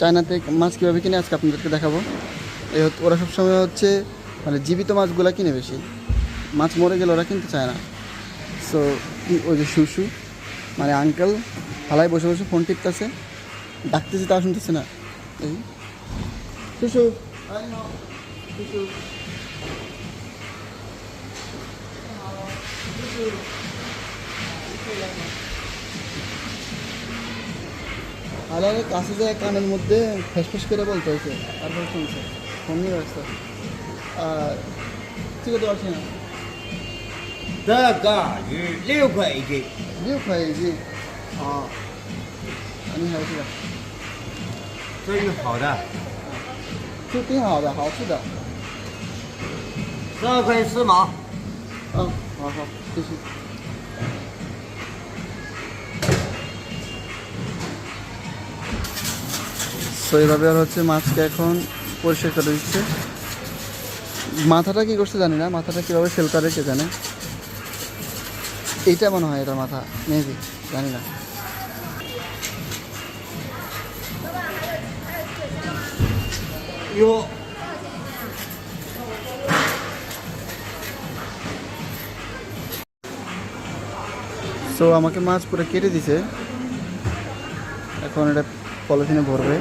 চায়নাতে মাছ কীভাবে কিনে আজকে আপনাদেরকে দেখাবো। ওরা সবসময় হচ্ছে মানে জীবিত মাছগুলা কিনে বেশি, মাছ মরে গেলে ওরা কিনতে চায় না। সো ওই যে শুশু মানে আঙ্কেল হালাই বসে বসে ফোন টিপতেছে, ডাকতেছি তা শুনতেছে না। এই শুশু শুশু হালালের কাছে যায় কানের মধ্যে ফেসফেস করে বলতে হয়েছে, তারপর শুনছে ফোন নিয়ে ব্যস্ত। আর ঠিক আছে পারছি না।这个鱼6块1斤，6块1斤啊，你好吃的，这鱼好的就挺好的，好吃的。12块4毛。嗯，好好，继续。তো এইভাবে আর হচ্ছে মাছকে এখন পরিষ্কার করে দিচ্ছে। মাথাটা কি করছে জানি না, মাথাটা কীভাবে সেল করে কে জানে। এইটা মনে হয় এটা মাথা, মেবি, জানি না।哟，সো আমাকে মাছ পুরো কেটে দিছে, এখন এটা পলিথিনে ভরবে।